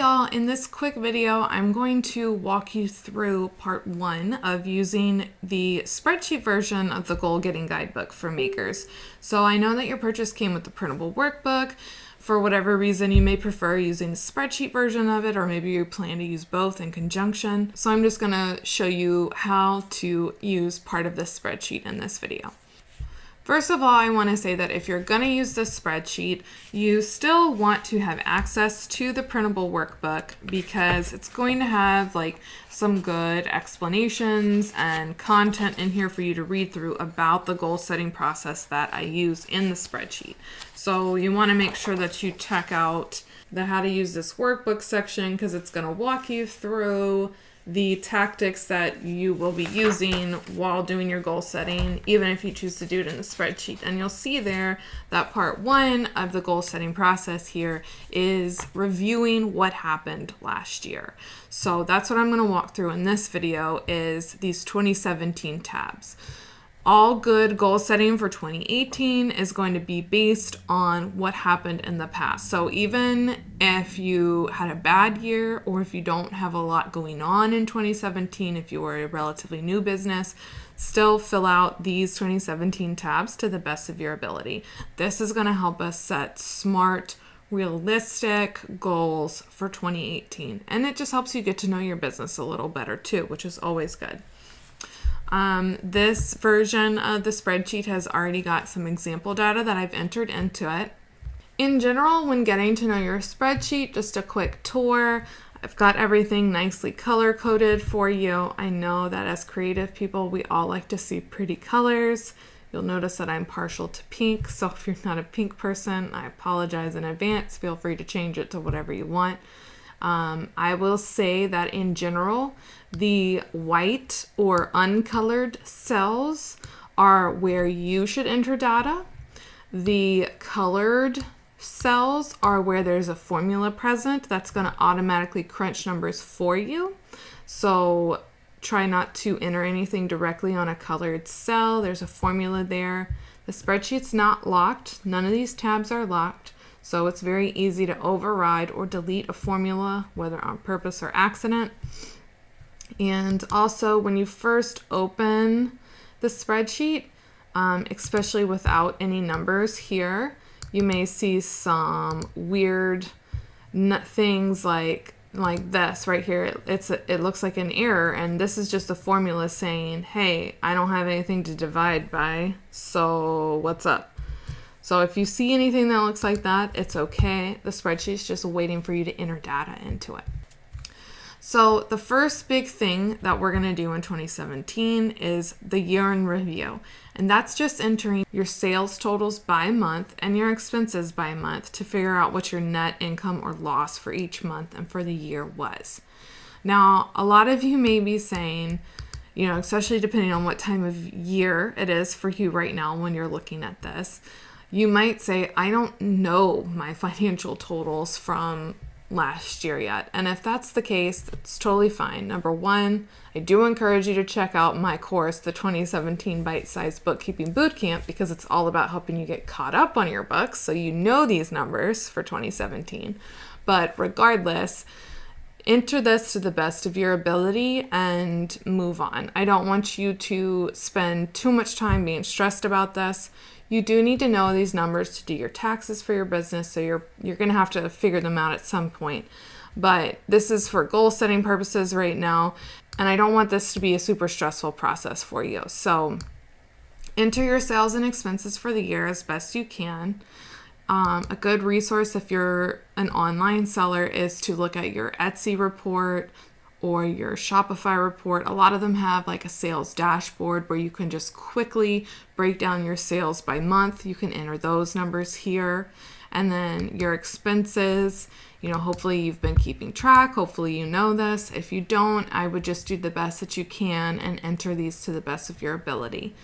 y'all, in this quick video I'm going to walk you through part 1 of using the spreadsheet version of the Goal-Getting Guidebook for makers. So I know that your purchase came with the printable workbook. For whatever reason you may prefer using the spreadsheet version of it, or maybe you plan to use both in conjunction. So I'm just going to show you how to use part of this spreadsheet in this video. First of all, I want to say that if you're going to use this spreadsheet, you still want to have access to the printable workbook because it's going to have like some good explanations and content in here for you to read through about the goal setting process that I use in the spreadsheet. So you want to make sure that you check out the how to use this workbook section because it's going to walk you through the tactics that you will be using while doing your goal setting, even if you choose to do it in the spreadsheet. And you'll see there that part 1 of the goal setting process here is reviewing what happened last year. So that's what I'm going to walk through in this video, is these 2017 tabs. All good goal setting for 2018 is going to be based on what happened in the past. So even if you had a bad year, or if you don't have a lot going on in 2017, if you were a relatively new business, still fill out these 2017 tabs to the best of your ability. This is going to help us set smart, realistic goals for 2018. And it just helps you get to know your business a little better too, which is always good. This version of the spreadsheet has already got some example data that I've entered into it. In general, when getting to know your spreadsheet, just a quick tour. I've got everything nicely color coded for you. I know that as creative people, we all like to see pretty colors. You'll notice that I'm partial to pink, so if you're not a pink person, I apologize in advance. Feel free to change it to whatever you want. I will say that in general, the white or uncolored cells are where you should enter data. The colored cells are where there's a formula present that's going to automatically crunch numbers for you. So try not to enter anything directly on a colored cell. There's a formula there. The spreadsheet's not locked. None of these tabs are locked. So it's very easy to override or delete a formula, whether on purpose or accident. And also when you first open the spreadsheet, especially without any numbers here, you may see some weird things like this right here. It looks like an error, and this is just a formula saying, hey, I don't have anything to divide by, so what's up? So if you see anything that looks like that, it's okay. The spreadsheet's just waiting for you to enter data into it. So the first big thing that we're going to do in 2017 is the year in review. And that's just entering your sales totals by month and your expenses by month to figure out what your net income or loss for each month and for the year was. Now, a lot of you may be saying, you know, especially depending on what time of year it is for you right now when you're looking at this, you might say, I don't know my financial totals from last year yet. And if that's the case, that's totally fine. Number one, I do encourage you to check out my course, the 2017 Bite-Sized Bookkeeping Bootcamp, because it's all about helping you get caught up on your books so you know these numbers for 2017. But regardless, enter this to the best of your ability and move on. I don't want you to spend too much time being stressed about this. You do need to know these numbers to do your taxes for your business, so you're going to have to figure them out at some point. But this is for goal setting purposes right now, and I don't want this to be a super stressful process for you. So enter your sales and expenses for the year as best you can. A good resource if you're an online seller is to look at your Etsy report or your Shopify report. A lot of them have like a sales dashboard where you can just quickly break down your sales by month. You can enter those numbers here. And then your expenses, you know, hopefully you've been keeping track. Hopefully you know this. If you don't, I would just do the best that you can and enter these to the best of your ability.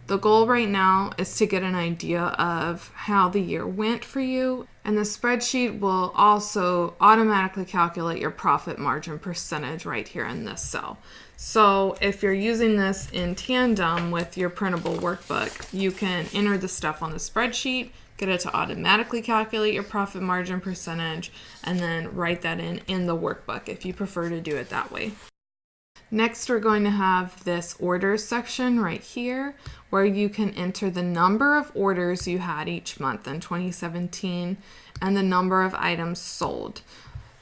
The goal right now is to get an idea of how the year went for you, and the spreadsheet will also automatically calculate your profit margin percentage right here in this cell. So if you're using this in tandem with your printable workbook, you can enter the stuff on the spreadsheet, get it to automatically calculate your profit margin percentage, and then write that in the workbook if you prefer to do it that way. Next, we're going to have this orders section right here where you can enter the number of orders you had each month in 2017 and the number of items sold.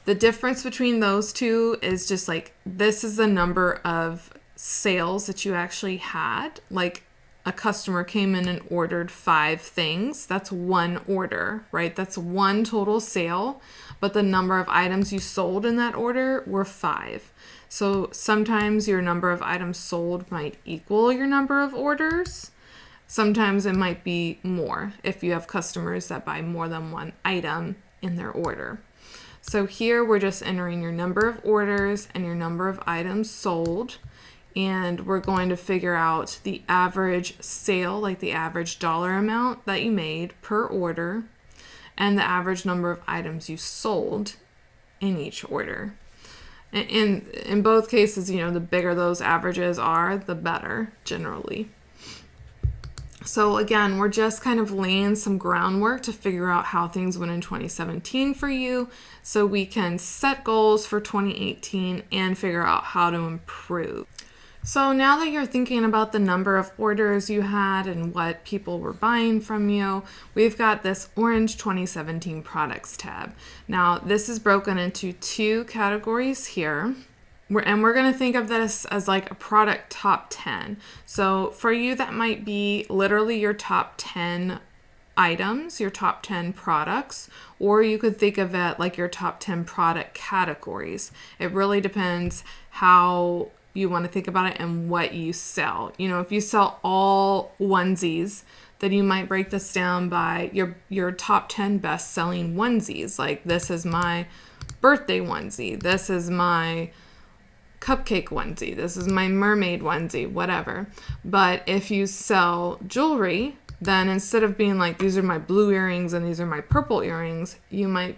The difference between those two is just like, this is the number of sales that you actually had. Like a customer came in and ordered 5 things. That's one order, right? That's one total sale, but the number of items you sold in that order were 5. So sometimes your number of items sold might equal your number of orders. Sometimes it might be more if you have customers that buy more than one item in their order. So here we're just entering your number of orders and your number of items sold. And we're going to figure out the average sale, like the average dollar amount that you made per order, and the average number of items you sold in each order. In both cases, the bigger those averages are, the better, generally. So again, we're just kind of laying some groundwork to figure out how things went in 2017 for you, so we can set goals for 2018 and figure out how to improve. So now that you're thinking about the number of orders you had and what people were buying from you, we've got this orange 2017 products tab. Now this is broken into 2 categories here. And we're going to think of this as like a product top 10. So for you, that might be literally your top 10 items, your top 10 products, or you could think of it like your top 10 product categories. It really depends how you want to think about it and what you sell. If you sell all onesies, then you might break this down by your top 10 best-selling onesies. Like, this is my birthday onesie, this is my cupcake onesie, this is my mermaid onesie, whatever. But if you sell jewelry, then instead of being like, these are my blue earrings and these are my purple earrings, you might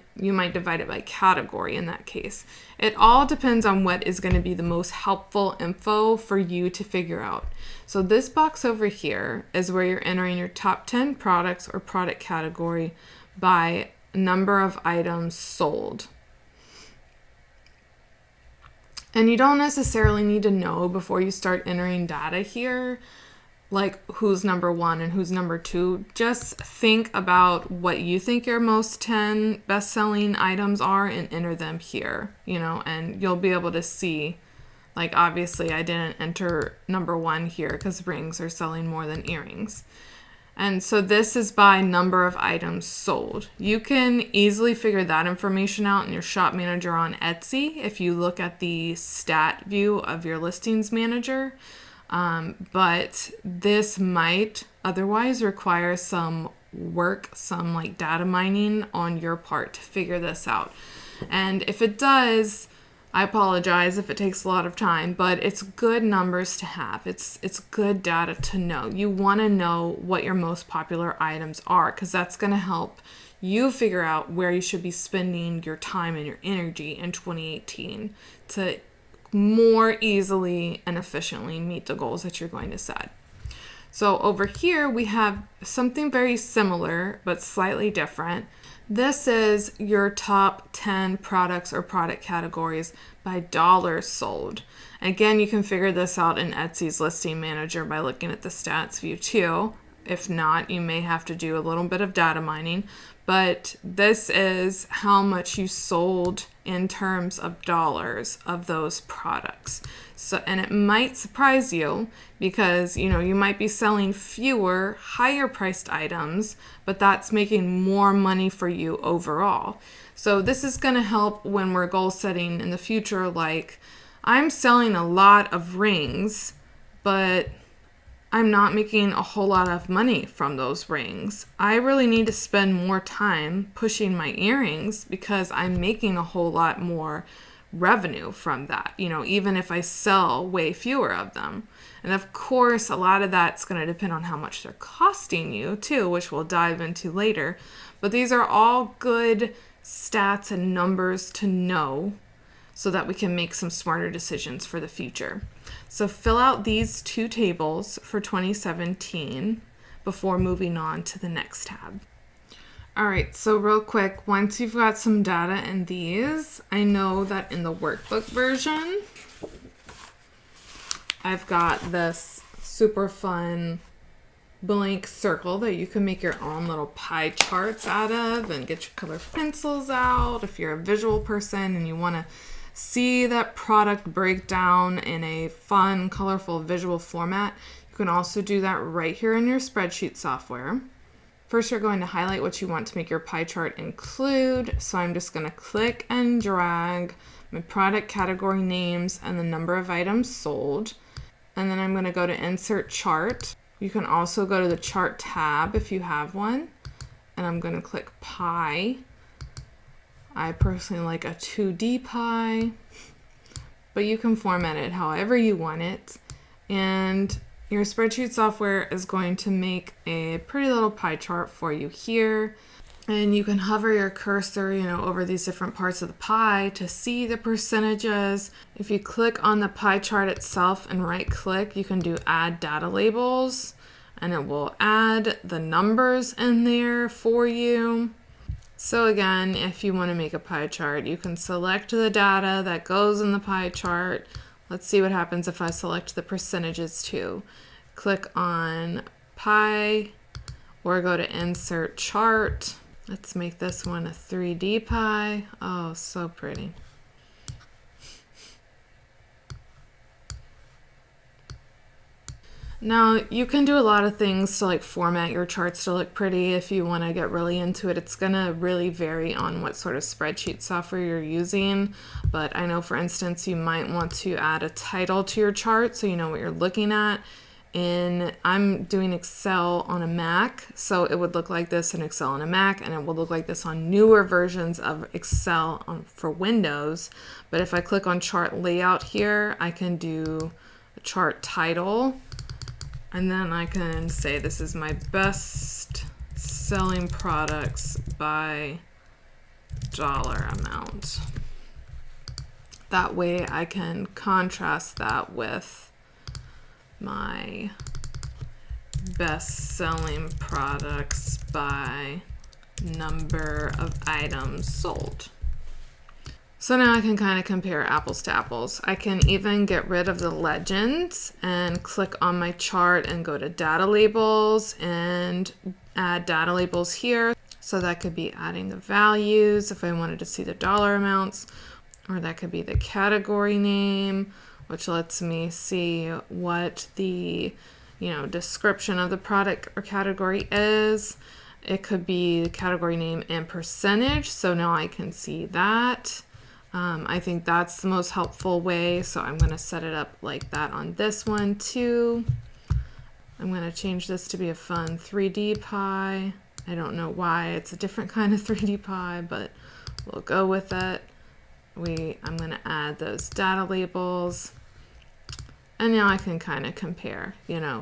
divide it by category in that case. It all depends on what is going to be the most helpful info for you to figure out. So this box over here is where you're entering your top 10 products or product category by number of items sold. And you don't necessarily need to know before you start entering data here, like who's number 1 and who's number 2. Just think about what you think your most 10 best-selling items are and enter them here, and you'll be able to see, like, obviously I didn't enter number 1 here because rings are selling more than earrings. And so this is by number of items sold. You can easily figure that information out in your shop manager on Etsy if you look at the stat view of your listings manager. But this might otherwise require some work, some like data mining on your part to figure this out. And if it does, I apologize if it takes a lot of time, but it's good numbers to have. It's good data to know. You want to know what your most popular items are, because that's going to help you figure out where you should be spending your time and your energy in 2018 to more easily and efficiently meet the goals that you're going to set. So over here, we have something very similar, but slightly different. This is your top 10 products or product categories by dollars sold. Again, you can figure this out in Etsy's listing manager by looking at the stats view too. If not, you may have to do a little bit of data mining, but this is how much you sold in terms of dollars of those products. So, and it might surprise you because, you might be selling fewer higher priced items, but that's making more money for you overall. So this is going to help when we're goal setting in the future. Like, I'm selling a lot of rings, but I'm not making a whole lot of money from those rings. I really need to spend more time pushing my earrings because I'm making a whole lot more revenue from that, even if I sell way fewer of them. And of course, a lot of that's going to depend on how much they're costing you too, which we'll dive into later. But these are all good stats and numbers to know so that we can make some smarter decisions for the future. So fill out these 2 tables for 2017 before moving on to the next tab. All right, so real quick, once you've got some data in these, I know that in the workbook version, I've got this super fun blank circle that you can make your own little pie charts out of and get your color pencils out if you're a visual person and you want to see that product breakdown in a fun, colorful visual format. You can also do that right here in your spreadsheet software. First, you're going to highlight what you want to make your pie chart include. So I'm just going to click and drag my product category names and the number of items sold. And then I'm going to go to Insert Chart. You can also go to the Chart tab if you have one. And I'm going to click Pie. I personally like a 2D pie, but you can format it however you want it. And your spreadsheet software is going to make a pretty little pie chart for you here. And you can hover your cursor, over these different parts of the pie to see the percentages. If you click on the pie chart itself and right click, you can do Add Data Labels, and it will add the numbers in there for you. So again, if you want to make a pie chart, you can select the data that goes in the pie chart. Let's see what happens if I select the percentages too. Click on pie or go to Insert Chart. Let's make this one a 3D pie. Oh, so pretty. Now, you can do a lot of things to format your charts to look pretty if you want to get really into it. It's going to really vary on what sort of spreadsheet software you're using. But I know, for instance, you might want to add a title to your chart so you know what you're looking at. I'm doing Excel on a Mac, so it would look like this in Excel on a Mac, and it will look like this on newer versions of Excel for Windows. But if I click on Chart Layout here, I can do a chart title, and then I can say this is my best selling products by dollar amount. That way I can contrast that with my best selling products by number of items sold. So now I can kind of compare apples to apples. I can even get rid of the legends and click on my chart and go to data labels and add data labels here. So that could be adding the values if I wanted to see the dollar amounts, or that could be the category name, which lets me see what the description of the product or category is. It could be the category name and percentage, so now I can see that. I think that's the most helpful way, so I'm going to set it up like that on this one too. I'm going to change this to be a fun 3D pie. I don't know why it's a different kind of 3D pie, but we'll go with it. I'm going to add those data labels. And now I can kind of compare,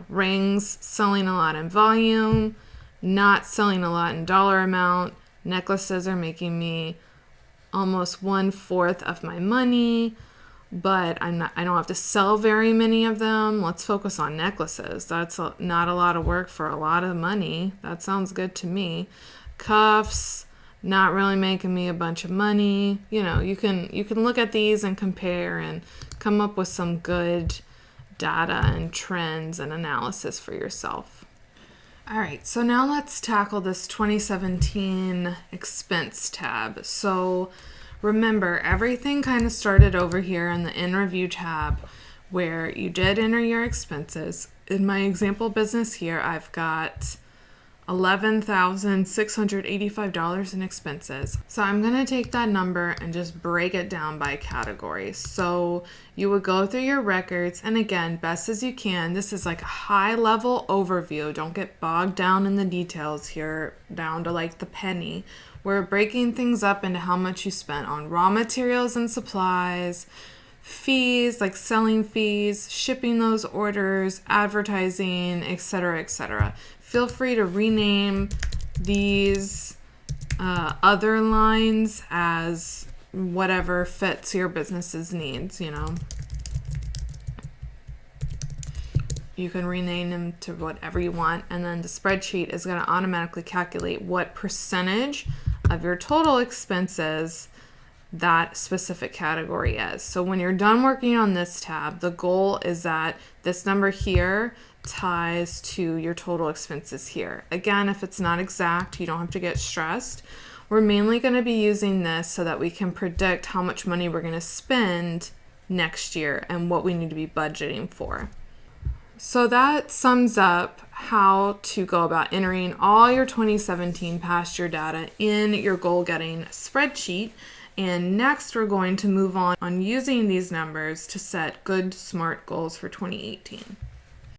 rings selling a lot in volume, not selling a lot in dollar amount. Necklaces are making me almost 1/4 of my money, but I don't have to sell very many of them. Let's focus on necklaces. That's not a lot of work for a lot of money. That sounds good to me. Cuffs, not really making me a bunch of money. You can look at these and compare and come up with some good data and trends and analysis for yourself. All right, so now let's tackle this 2017 expense tab. So remember, everything kind of started over here in the In Review tab where you did enter your expenses. In my example business here, I've got $11,685 in expenses. So I'm going to take that number and just break it down by category. So you would go through your records, and again, best as you can. This is like a high level overview. Don't get bogged down in the details here, down to the penny. We're breaking things up into how much you spent on raw materials and supplies, fees like selling fees, shipping those orders, advertising, etc., etc. Feel free to rename these other lines as whatever fits your business's needs, You can rename them to whatever you want, and then the spreadsheet is going to automatically calculate what percentage of your total expenses that specific category is. So when you're done working on this tab, the goal is that this number here ties to your total expenses here. Again, if it's not exact, you don't have to get stressed. We're mainly going to be using this so that we can predict how much money we're going to spend next year and what we need to be budgeting for. So that sums up how to go about entering all your 2017 past year data in your goal-getting spreadsheet. And next, we're going to move on using these numbers to set good, smart goals for 2018.